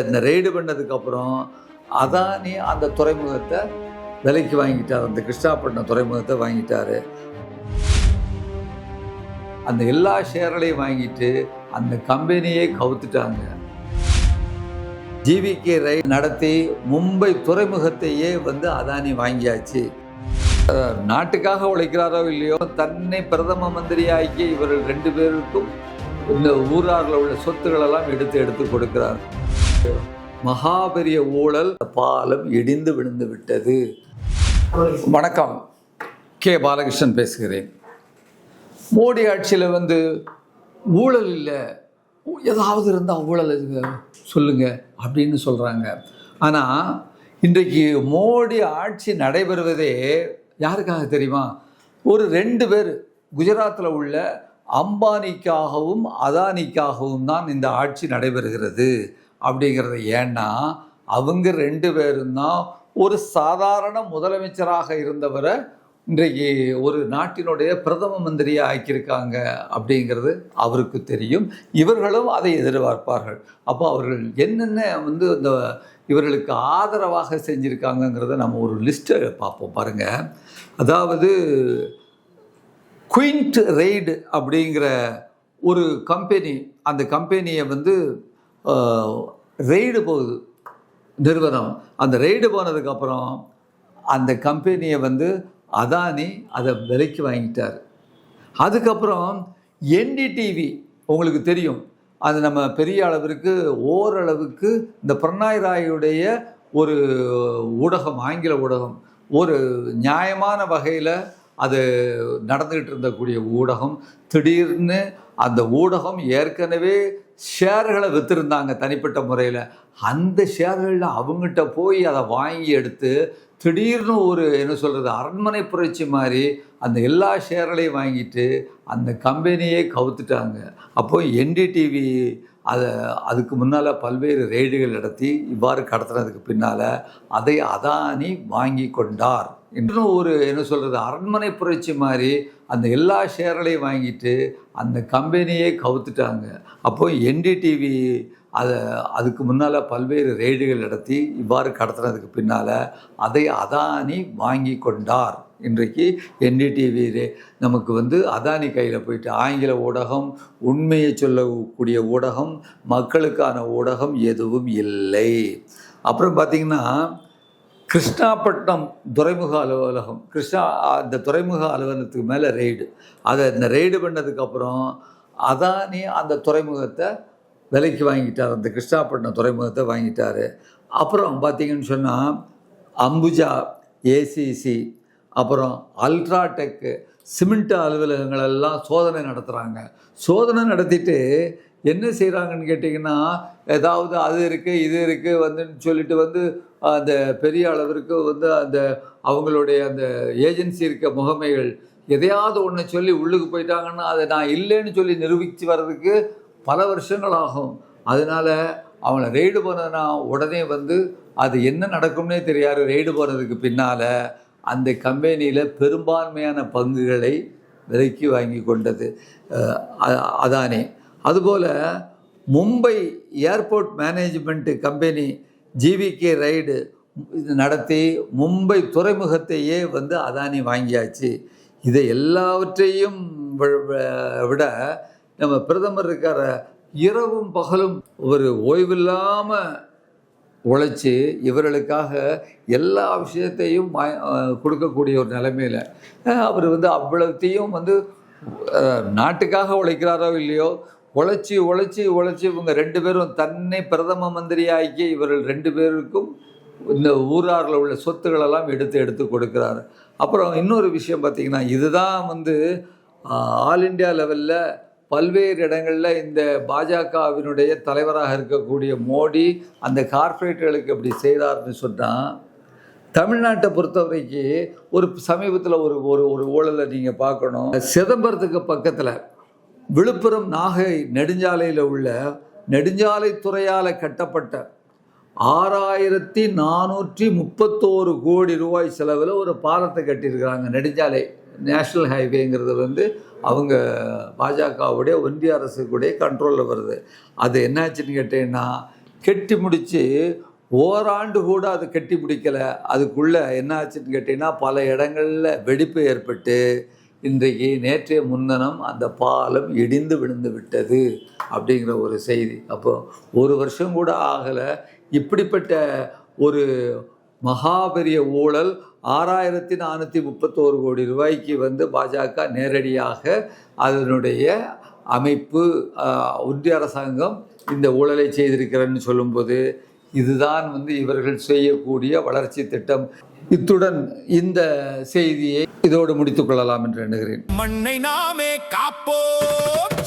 இந்த ரெய்டு பண்ணதுக்கப்புறம் அதானி அந்த துறைமுகத்தை விலைக்கு வாங்கிட்டார். அந்த கிருஷ்ணாப்பட்டினம் துறைமுகத்தை வாங்கிட்டார். அந்த எல்லா ஷேர்களையும் வாங்கிட்டு அந்த கம்பெனியை கவுத்துட்டாங்க. ஜிவிகே ரயில் நடத்தி மும்பை துறைமுகத்தையே அதானி வாங்கியாச்சு. நாட்டுக்காக உழைக்கிறாரோ இல்லையோ, தன்னை பிரதம மந்திரியாக்கி இவர்கள் 2 பேருக்கும் இந்த ஊராரில் உள்ள சொத்துக்களெல்லாம் எடுத்து கொடுக்கிறார். மகாபெரிய ஊழல், பாலம் இடிந்து விழுந்து விட்டது. வணக்கம், கே பாலகிருஷ்ணன் பேசுகிறேன். மோடி ஆட்சியில் ஊழல் இல்லை, ஏதாவது இருந்தால் ஊழல் சொல்லுங்க அப்படின்னு சொல்கிறாங்க. ஆனால் இன்றைக்கு மோடி ஆட்சி நடைபெறுவதே யாருக்காக தெரியுமா? ஒரு 2 பேர் குஜராத்தில் உள்ள அம்பானிக்காகவும் அதானிக்காகவும் தான் இந்த ஆட்சி நடைபெறுகிறது அப்படிங்கிறது. ஏன்னா அவங்க 2 பேரும் தான் ஒரு சாதாரண முதலமைச்சராக இருந்தவரை இன்றைக்கு ஒரு நாட்டினுடைய பிரதம மந்திரியாக ஆக்கியிருக்காங்க அப்படிங்கிறது அவருக்கு தெரியும். இவர்களும் அதை எதிர்பார்ப்பார்கள். அப்போ அவர்கள் என்னென்ன இந்த இவர்களுக்கு ஆதரவாக செஞ்சுருக்காங்கங்கிறத நம்ம ஒரு லிஸ்ட்டை பார்ப்போம் பாருங்கள். அதாவது குயின்ட் ரெய்டு அப்படிங்கிற ஒரு கம்பெனி, அந்த கம்பெனியை ரெய்டு போகுது நிறுவனம். அந்த ரெய்டு போனதுக்கப்புறம் அந்த கம்பெனியை அதானி அதை விலைக்கு வாங்கிட்டார். அதுக்கப்புறம் என்டிடிவி உங்களுக்கு தெரியும், அது நம்ம பெரிய அளவிற்கு ஓரளவுக்கு இந்த பிரணாய் ராயுடைய ஒரு ஊடகம், ஆங்கில ஊடகம், ஒரு நியாயமான வகையில் அது நடந்துக்கிட்டு இருந்தக்கூடிய ஊடகம். திடீர்னு அந்த ஊடகம் ஏற்கனவே ஷேர்களை விற்றுருந்தாங்க தனிப்பட்ட முறையில். அந்த ஷேர்களில் அவங்ககிட்ட போய் அதை வாங்கி எடுத்து திடீர்னு ஒரு அரண்மனை புரட்சி மாதிரி அந்த எல்லா ஷேர்களையும் வாங்கிட்டு அந்த கம்பெனியே கவுத்துட்டாங்க. அப்போ என்டிடிவி அதுக்கு முன்னால் பல்வேறு ரெய்டுகள் நடத்தி இவ்வாறு கடத்தினதுக்கு பின்னால் அதை அதானி வாங்கி கொண்டார். இன்னும் ஒரு அரண்மனை புரட்சி மாதிரி அந்த எல்லா ஷேர்களையும் வாங்கிட்டு அந்த கம்பெனியே கவுத்துட்டாங்க. அப்போ என்டிடிவி அதுக்கு முன்னால் பல்வேறு ரெய்டுகள் நடத்தி இவ்வாறு கடத்தினதுக்கு பின்னால் அதை அதானி வாங்கி கொண்டார். இன்றைக்கு என்டிடிவி நமக்கு அதானி கையில் போயிட்டு, ஆங்கில ஊடகம், உண்மையை சொல்லக்கூடிய ஊடகம், மக்களுக்கான ஊடகம் எதுவும் இல்லை. அப்புறம் பார்த்திங்கன்னா கிருஷ்ணாப்பட்டினம் துறைமுக அலுவலகம், அந்த துறைமுக அலுவலகத்துக்கு மேலே ரெய்டு. இந்த ரெய்டு பண்ணதுக்கப்புறம் அதானி அந்த துறைமுகத்தை விலைக்கு வாங்கிட்டார். அந்த கிருஷ்ணாப்பட்டினம் துறைமுகத்தை வாங்கிட்டார். அப்புறம் பார்த்திங்கன்னு சொன்னால் அம்புஜா, ஏசிசி, அப்புறம் அல்ட்ராடெக் சிமெண்ட் அலுவலகங்களெல்லாம் சோதனை நடத்துகிறாங்க. சோதனை நடத்திட்டு என்ன செய்கிறாங்கன்னு கேட்டிங்கன்னா, ஏதாவது அது இருக்குது இது இருக்குது சொல்லிட்டு அந்த பெரிய அளவிற்கு அந்த அவங்களுடைய அந்த ஏஜென்சி இருக்க முகமைகள் எதையாவது ஒன்று சொல்லி உள்ளுக்கு போயிட்டாங்கன்னா அதை நான் இல்லைன்னு சொல்லி நிரூபித்து வர்றதுக்கு பல வருஷங்கள் ஆகும். அதனால் அவங்கள ரெய்டு போனதுன்னா உடனே அது என்ன நடக்கும்னே தெரியாது. ரெய்டு போனதுக்கு பின்னால் அந்த கம்பெனியில் பெரும்பான்மையான பங்குகளை விலைக்கு வாங்கி கொண்டது அதானி. அதுபோல் Mumbai airport management company GVK raid நடத்தி மும்பை துறைமுகத்தையே அதானி வாங்கியாச்சு. இதை எல்லாவற்றையும் விட நம்ம பிரதமர் இருக்கார, இரவும் பகலும் ஒரு ஓய்வில்லாமல் உழைச்சி இவர்களுக்காக எல்லா விஷயத்தையும் கொடுக்கக்கூடிய ஒரு நிலைமையில் அவர் அவ்வளோத்தையும் நாட்டுக்காக உழைக்கிறாரோ இல்லையோ, உழைச்சி இவங்க 2 பேரும் தன்னை பிரதம மந்திரியாக்கி இவர்கள் 2 பேருக்கும் இந்த ஊராரில் உள்ள சொத்துக்களெல்லாம் எடுத்து கொடுக்குறாரு. அப்புறம் இன்னொரு விஷயம் பார்த்திங்கன்னா, இதுதான் ஆல் இண்டியா லெவலில் பல்வேறு இடங்களில் இந்த பாஜகவினுடைய தலைவராக இருக்கக்கூடிய மோடி அந்த கார்ப்பரேட்டுகளுக்கு அப்படி செய்தார்னு சொன்னால், தமிழ்நாட்டை பொறுத்தவரைக்கு ஒரு சமீபத்தில் ஒரு ஊழலை நீங்கள் பார்க்கணும். சிதம்பரத்துக்கு பக்கத்தில் விழுப்புரம் நாகை நெடுஞ்சாலையில் உள்ள நெடுஞ்சாலைத்துறையால் கட்டப்பட்ட 6431 கோடி ரூபாய் செலவில் ஒரு பாலத்தை கட்டியிருக்கிறாங்க. நெடுஞ்சாலை நேஷ்னல் ஹைவேங்கிறது அவங்க பாஜகவுடைய ஒன்றிய அரசுக்குடைய கண்ட்ரோலில் வருது. அது என்னாச்சுன்னு கேட்டீங்கன்னா, கட்டி முடித்து ஓராண்டு கூட அது கட்டி முடிக்கலை. அதுக்குள்ளே என்ன ஆச்சுன்னு கேட்டிங்கன்னா பல இடங்களில் வெடிப்பு ஏற்பட்டு இன்றைக்கு நேற்றைய முன்தினம் அந்த பாலம் இடிந்து விழுந்து விட்டது அப்படிங்கிற ஒரு செய்தி. அப்போ ஒரு வருஷம் கூட ஆகலை. இப்படிப்பட்ட ஒரு மகாபெரிய ஊழல் 6431 கோடி ரூபாய்க்கு பாஜக நேரடியாக அதனுடைய அமைப்பு ஒன்றிய அரசாங்கம் இந்த ஊழலை செய்திருக்கிறன்னு சொல்லும்போது இதுதான் இவர்கள் செய்யக்கூடிய வளர்ச்சி திட்டம். இத்துடன் இந்த செய்தியை இதோடு முடித்துக் கொள்ளலாம் என்று எண்ணுகிறேன். மண்ணை நாமே காப்போம்.